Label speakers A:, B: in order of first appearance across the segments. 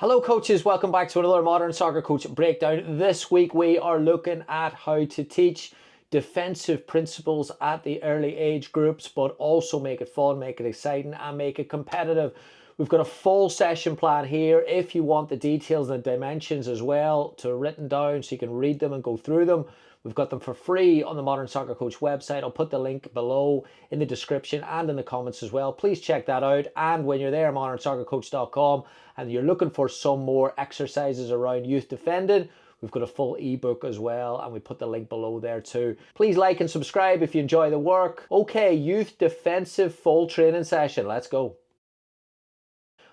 A: Hello coaches, welcome back to another Modern Soccer Coach Breakdown. This week we are looking at how to teach defensive principles at the early age groups, but also make it fun, make it exciting and make it competitive. We've got a full session plan here. If you want the details and the dimensions as well to written down so you can read them and go through them, we've got them for free on the Modern Soccer Coach website. I'll put the link below in the description and in the comments as well. Please check that out. And when you're there, modernsoccercoach.com, and you're looking for some more exercises around youth defending, we've got a full ebook as well, and we put the link below there too. Please like and subscribe if you enjoy the work. Okay, youth defensive full training session. Let's go.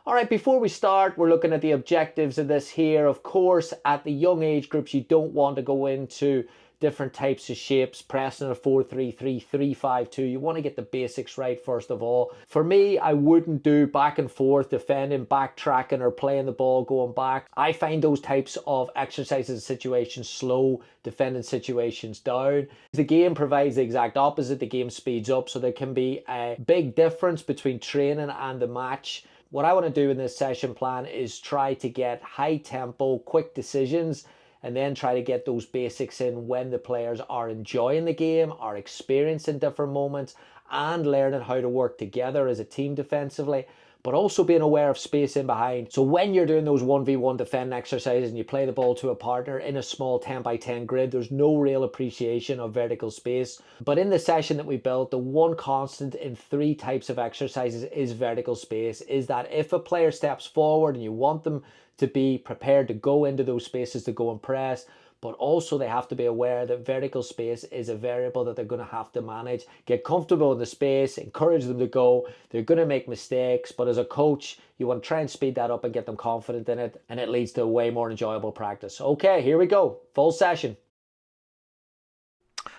A: All right, before we start, we're looking at the objectives of this here. Of course, at the young age groups, you don't want to go into different types of shapes, pressing a 4-3-3, 3-5-2. You want to get the basics right first of all. For me, I wouldn't do back and forth defending, backtracking, or playing the ball going back. I find those types of exercises and situations slow defending situations down. The game provides the exact opposite. The game speeds up, so there can be a big difference between training and the match. What I want to do in this session plan is try to get high tempo, quick decisions, and then try to get those basics in when the players are enjoying the game, are experiencing different moments, and learning how to work together as a team defensively, but also being aware of space in behind. So when you're doing those 1v1 defending exercises and you play the ball to a partner in a small 10x10 grid, there's no real appreciation of vertical space. But in the session that we built, the one constant in three types of exercises is vertical space, is that if a player steps forward and you want them to be prepared to go into those spaces to go and press, but also they have to be aware that vertical space is a variable that they're going to have to manage. Get comfortable in the space, encourage them to go. They're going to make mistakes, but as a coach, you want to try and speed that up and get them confident in it, and it leads to a way more enjoyable practice. Okay, here we go. Full session.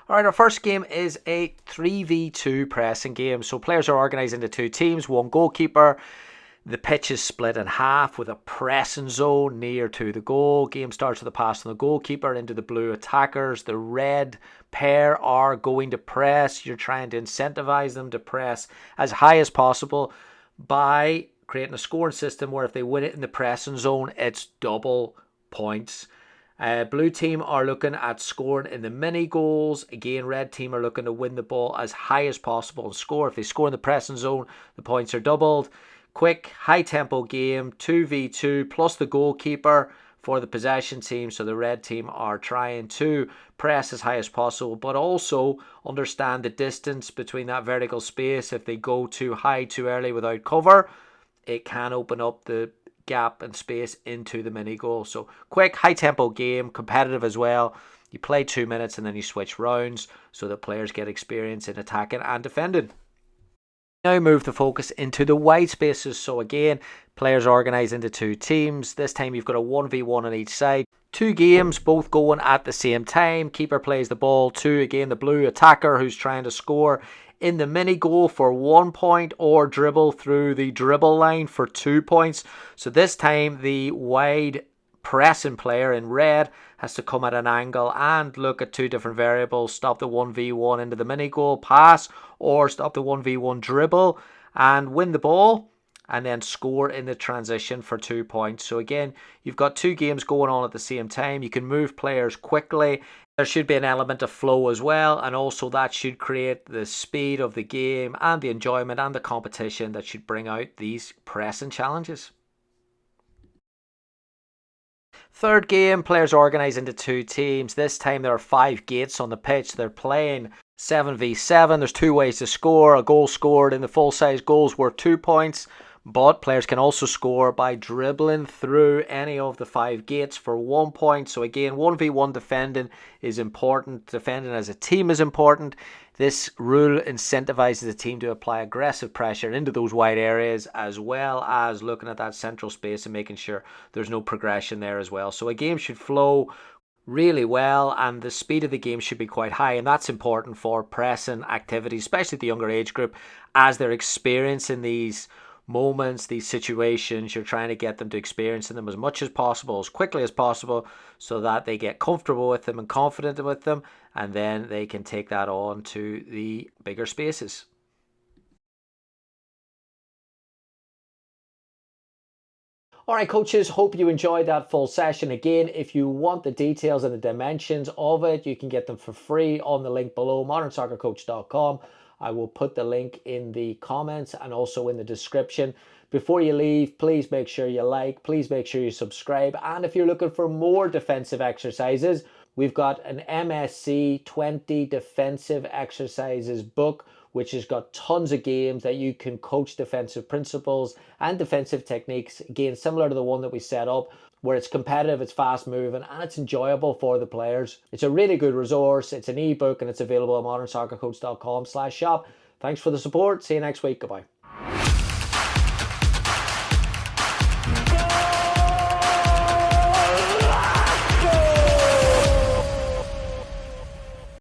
A: All right, our first game is a 3v2 pressing game. So players are organised into two teams, one goalkeeper. The pitch is split in half with a pressing zone near to the goal. Game starts with a pass from the goalkeeper into the blue attackers. The red pair are going to press. You're trying to incentivize them to press as high as possible by creating a scoring system where if they win it in the pressing zone, it's double points. Blue team are looking at scoring in the mini goals. Again, red team are looking to win the ball as high as possible and score. If they score in the pressing zone, the points are doubled. Quick, high-tempo game, 2v2 plus the goalkeeper for the possession team. So the red team are trying to press as high as possible, but also understand the distance between that vertical space. If they go too high too early without cover, it can open up the gap and space into the mini goal. So quick, high-tempo game, competitive as well. You play 2 minutes and then you switch rounds so that players get experience in attacking and defending. Now move the focus into the wide spaces. So again, players organised into two teams. This time you've got a 1v1 on each side. Two games, both going at the same time. Keeper plays the ball to, again, the blue attacker who's trying to score in the mini goal for 1 point or dribble through the dribble line for 2 points. So this time the wide pressing player in red has to come at an angle and look at two different variables: stop the 1v1 into the mini goal, pass, or stop the 1v1 dribble and win the ball and then score in the transition for 2 points. So again, you've got two games going on at the same time. You can move players quickly. There should be an element of flow as well, and also that should create the speed of the game and the enjoyment and the competition that should bring out these pressing challenges. Third game, players organised into two teams. This time there are 5 gates on the pitch. They're playing 7v7. There's 2 ways to score. A goal scored in the full-size goals worth 2 points, but players can also score by dribbling through any of the 5 gates for 1 point. So again, 1v1 defending is important. Defending as a team is important. This rule incentivizes the team to apply aggressive pressure into those wide areas, as well as looking at that central space and making sure there's no progression there as well. So a game should flow really well and the speed of the game should be quite high, and that's important for pressing activities, especially the younger age group, as they're experiencing these moments, these situations. You're trying to get them to experience them as much as possible, as quickly as possible, so that they get comfortable with them and confident with them, and then they can take that on to the bigger spaces. All right, coaches, hope you enjoyed that full session. Again, if you want the details and the dimensions of it, you can get them for free on the link below, modernsoccercoach.com. I will put the link in the comments and also in the description. Before you leave, please make sure you like, please make sure you subscribe. And if you're looking for more defensive exercises, we've got an MSC 20 defensive exercises book, which has got tons of games that you can coach defensive principles and defensive techniques. Again, similar to the one that we set up, where it's competitive, it's fast moving, and it's enjoyable for the players. It's a really good resource. It's an ebook and it's available at modernsoccercoach.com/shop. Thanks for the support. See you next week. Goodbye.